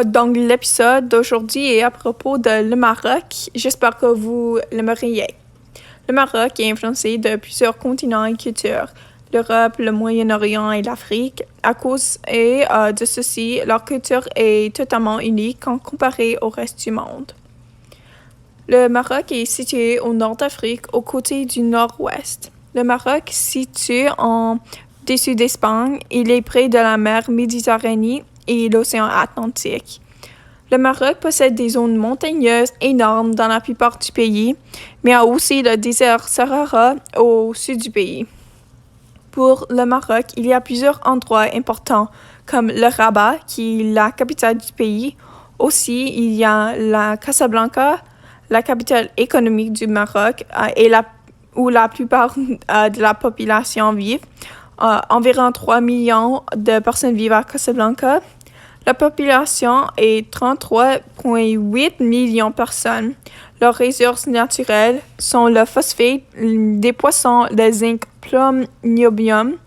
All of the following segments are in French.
Donc, l'épisode d'aujourd'hui est à propos de le Maroc. J'espère que vous l'aimeriez. Le Maroc est influencé de plusieurs continents et cultures, l'Europe, le Moyen-Orient et l'Afrique. À cause de ceci, leur culture est totalement unique quand comparée au reste du monde. Le Maroc est situé au nord d'Afrique, aux côtés du nord-ouest. Le Maroc, situé en dessus d'Espagne, il est près de la mer Méditerranée et l'océan Atlantique. Le Maroc possède des zones montagneuses énormes dans la plupart du pays, mais a aussi le désert Sahara au sud du pays. Pour le Maroc, il y a plusieurs endroits importants, comme le Rabat, qui est la capitale du pays. Aussi, il y a la Casablanca, la capitale économique du Maroc, où la plupart de la population vit. Environ 3 millions de personnes vivent à Casablanca. La population est 33,8 millions de personnes. Leurs ressources naturelles sont le phosphate, des poissons, le zinc, plomb, niobium.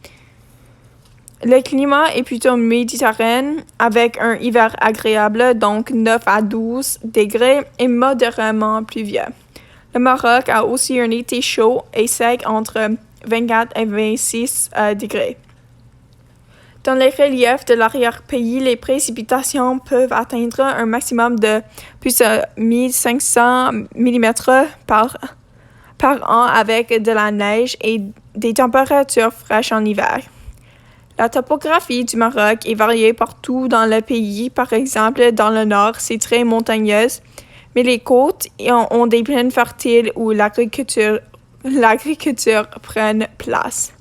Le climat est plutôt méditerranéen avec un hiver agréable, donc 9 à 12 degrés et modérément pluvieux. Le Maroc a aussi un été chaud et sec entre 24 et 26 degrés. Dans les reliefs de l'arrière-pays, les précipitations peuvent atteindre un maximum de plus de 1500 mm par an avec de la neige et des températures fraîches en hiver. La topographie du Maroc est variée partout dans le pays. Par exemple, dans le nord, c'est très montagneux, mais les côtes ont des plaines fertiles où l'agriculture prend place.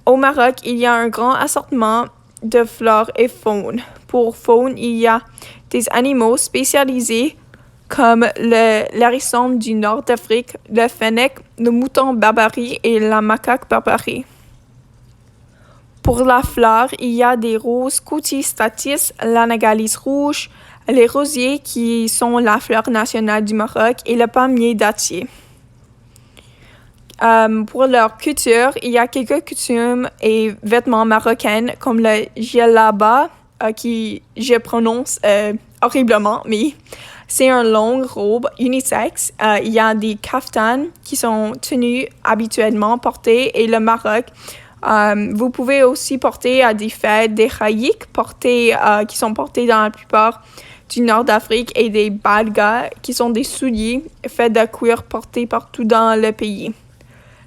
Au Maroc, il y a un grand assortiment de flore et faune. Pour faune, il y a des animaux spécialisés comme l'hérisson du nord d'Afrique, le fennec, le mouton barbarie et la macaque barbarie. Pour la flore, il y a des roses Cutis l'anagalise rouge, les rosiers qui sont la fleur nationale du Maroc et le palmier dattier. Pour leur culture, il y a quelques coutumes et vêtements marocains comme le djellaba, qui je prononce horriblement, mais c'est une longue robe unisexe. Il y a des kaftans qui sont tenus habituellement portés et le Maroc. Vous pouvez aussi porter à des fêtes des haïks qui sont portés dans la plupart du nord d'Afrique et des balgas qui sont des souliers faits de cuir portés partout dans le pays.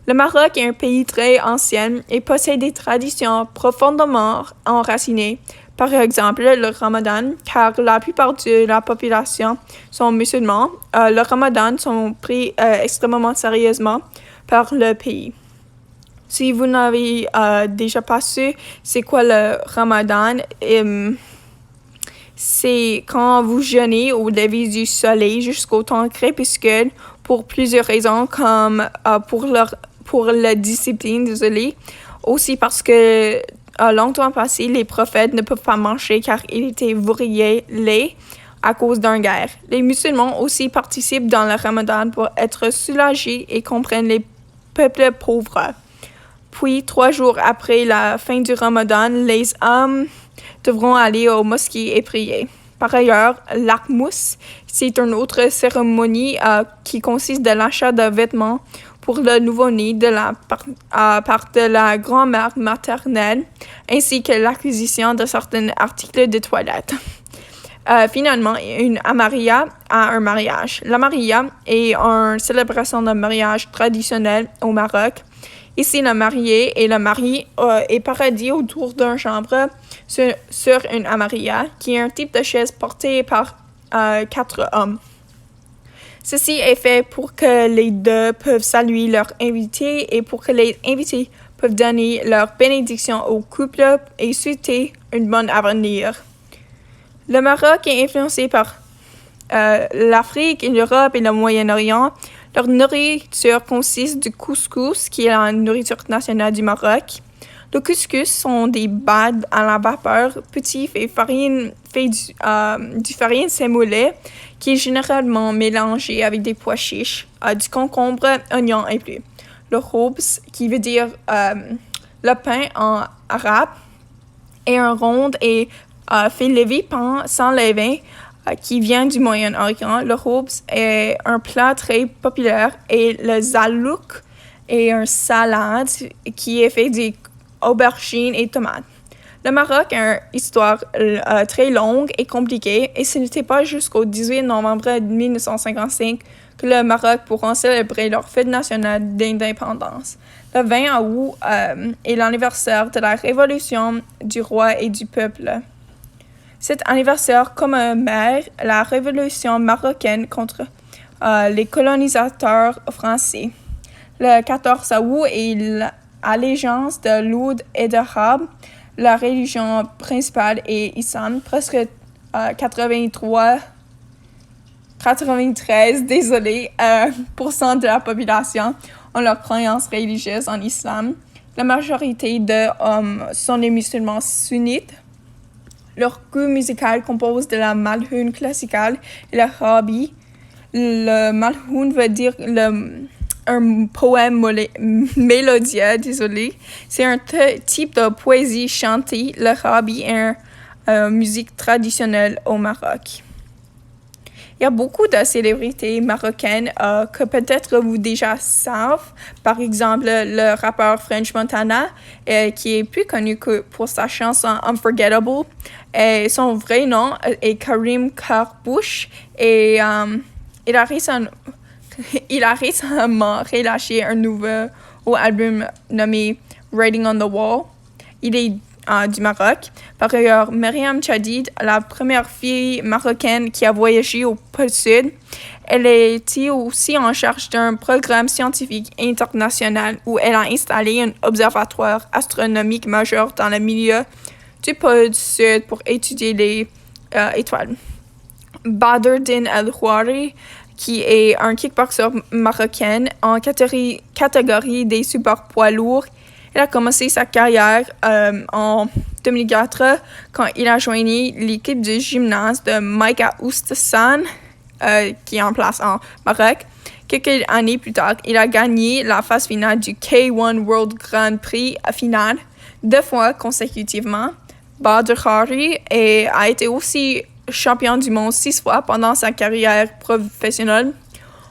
Le Maroc est un pays très ancien et possède des traditions profondément enracinées. Par exemple, le Ramadan, car la plupart de la population sont musulmans. Le Ramadan sont pris extrêmement sérieusement par le pays. Si vous n'avez déjà pas su c'est quoi le Ramadan, c'est quand vous jeûnez au lever du soleil jusqu'au temps crépuscule pour plusieurs raisons, comme pour la discipline, aussi parce que longtemps passé, les prophètes ne peuvent pas manger car ils étaient vrillés à cause d'une guerre. Les musulmans aussi participent dans le Ramadan pour être soulagés et comprennent les peuples pauvres. Puis, 3 jours après la fin du Ramadan, les hommes devront aller aux mosquées et prier. Par ailleurs, l'Akmous, c'est une autre cérémonie qui consiste de l'achat de vêtements pour le nouveau-né par de la grand-mère maternelle, ainsi que l'acquisition de certains articles de toilette. Finalement, une amaria a un mariage. La maria est une célébration de mariage traditionnel au Maroc. Ici, le marié et le mari est paradis autour d'une chambre sur une amaria, qui est un type de chaise portée par 4 hommes. Ceci est fait pour que les deux peuvent saluer leurs invités et pour que les invités peuvent donner leur bénédiction au couple et souhaiter une bonne avenir. Le Maroc est influencé par l'Afrique, l'Europe et le Moyen-Orient. Leur nourriture consiste du couscous, qui est la nourriture nationale du Maroc. Le couscous sont des bades à la vapeur, petits et du farine sémoulée, qui est généralement mélangé avec des pois chiches, du concombre, oignons et plus. Le khobz, qui veut dire le pain en arabe, est un rond et fait lever pain sans levain qui vient du Moyen-Orient. Le khubz est un plat très populaire et le zalouk est une salade qui est faite d'aubergines et tomates. Le Maroc a une histoire très longue et compliquée et ce n'était pas jusqu'au 18 novembre 1955 que le Maroc pourra célébrer leur fête nationale d'indépendance. Le 20 août est l'anniversaire de la révolution du roi et du peuple. Cet anniversaire commémore la révolution marocaine contre les colonisateurs français. Le 14 août est l'allégeance de l'oud et de Rab. La religion principale est islam. Presque 93 % de la population ont leur croyance religieuse en islam. La majorité sont des musulmans sunnites. Leur goût musical compose de la malhoun classique et la rabi. Le malhoun veut dire un poème mélodieux, C'est un type de poésie chantée. Le rabi est une musique traditionnelle au Maroc. Il y a beaucoup de célébrités marocaines que peut-être vous déjà savez. Par exemple, le rappeur French Montana, qui est plus connu que pour sa chanson Unforgettable. Et son vrai nom est Karim Karbouch. Et il a récemment relâché un nouveau album nommé Writing on the Wall. Il est du Maroc. Par ailleurs, Mariam Chadid, la première fille marocaine qui a voyagé au pôle Sud, elle était aussi en charge d'un programme scientifique international où elle a installé un observatoire astronomique majeur dans le milieu du pôle Sud pour étudier les étoiles. Badr Din El-Houari, qui est un kickboxer marocain en catégorie des super poids lourds. Il a commencé sa carrière en 2004 quand il a joint l'équipe de gymnase de Maïka Oustassan, qui est en place en Maroc. Quelques années plus tard, il a gagné la phase finale du K1 World Grand Prix finale 2 fois consécutivement. Badr Hari a été aussi champion du monde 6 fois pendant sa carrière professionnelle.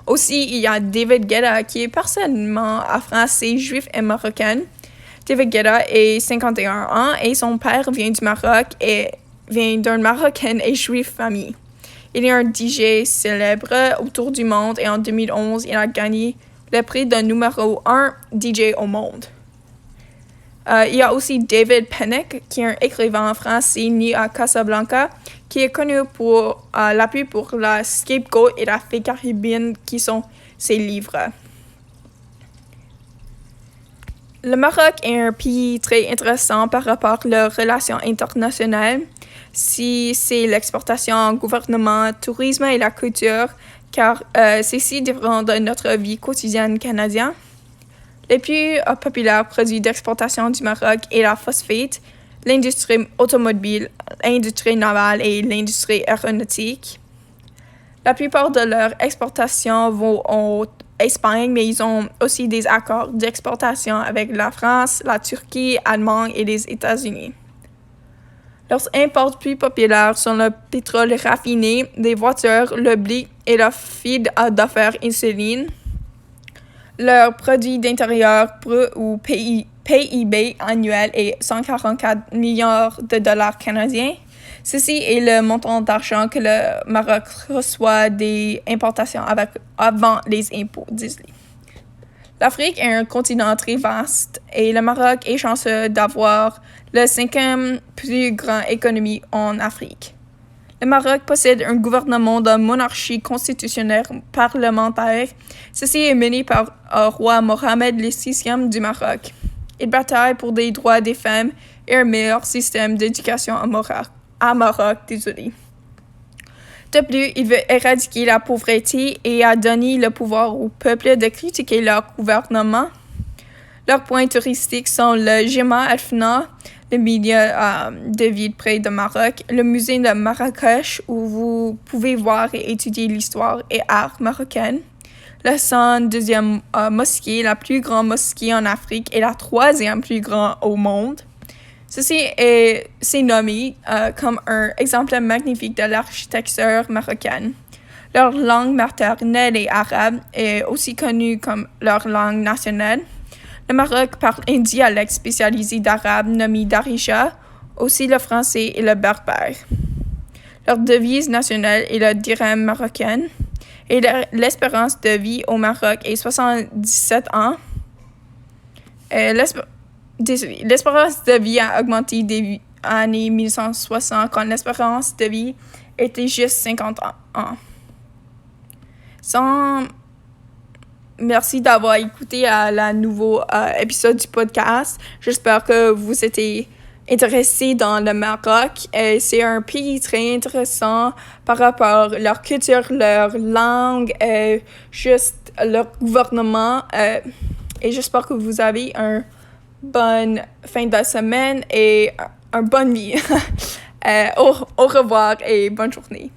Aussi, il y a David Guetta, qui est personnellement français, juif et marocain. David Guetta est 51 ans et son père vient du Maroc et vient d'une marocaine et juive famille. Il est un DJ célèbre autour du monde et en 2011, il a gagné le prix de numéro 1 DJ au monde. Il y a aussi David Pennick, qui est un écrivain français né à Casablanca, qui est connu pour l'appui pour la Scapegoat et la Fée caribéenne, qui sont ses livres. Le Maroc est un pays très intéressant par rapport à leurs relations internationales. Si c'est l'exportation, gouvernement, tourisme et la culture, car c'est si différent de notre vie quotidienne canadienne. Les plus populaires produits d'exportation du Maroc est la phosphate, l'industrie automobile, l'industrie navale et l'industrie aéronautique. La plupart de leurs exportations vont en Espagne, mais ils ont aussi des accords d'exportation avec la France, la Turquie, l'Allemagne et les États-Unis. Leurs imports plus populaires sont le pétrole raffiné, les voitures, le blé et le feed d'affaires insuline. Leur produit d'intérieur brut ou PIB annuel est 144 milliards de dollars canadiens. Ceci est le montant d'argent que le Maroc reçoit des importations avant les impôts, disent-ils. L'Afrique est un continent très vaste et le Maroc est chanceux d'avoir la 5e plus grande économie en Afrique. Le Maroc possède un gouvernement de monarchie constitutionnelle parlementaire. Ceci est mené par le roi Mohamed VI du Maroc. Il bataille pour des droits des femmes et un meilleur système d'éducation à Maroc. De plus, il veut éradiquer la pauvreté et a donné le pouvoir au peuple de critiquer leur gouvernement. Leurs points touristiques sont le Jemaa el-Fna, le milieu de vie près de Maroc, le musée de Marrakech où vous pouvez voir et étudier l'histoire et art marocain, la 102e mosquée, la plus grande mosquée en Afrique et la 3e plus grande au monde. C'est nommé comme un exemple magnifique de l'architecture marocaine. Leur langue maternelle est arabe et aussi connue comme leur langue nationale. Le Maroc parle un dialecte spécialisé d'arabe nommé Darija, aussi le français et le berbère. Leur devise nationale est le dirham marocain et l'espérance de vie au Maroc est 77 ans. L'espérance de vie a augmenté des années 1960 quand l'espérance de vie était juste 50 ans. Merci d'avoir écouté le nouveau épisode du podcast. J'espère que vous êtes intéressés dans le Maroc. C'est un pays très intéressant par rapport à leur culture, leur langue, juste leur gouvernement. Et j'espère que vous avez une bonne fin de semaine et une bonne vie. Au revoir et bonne journée.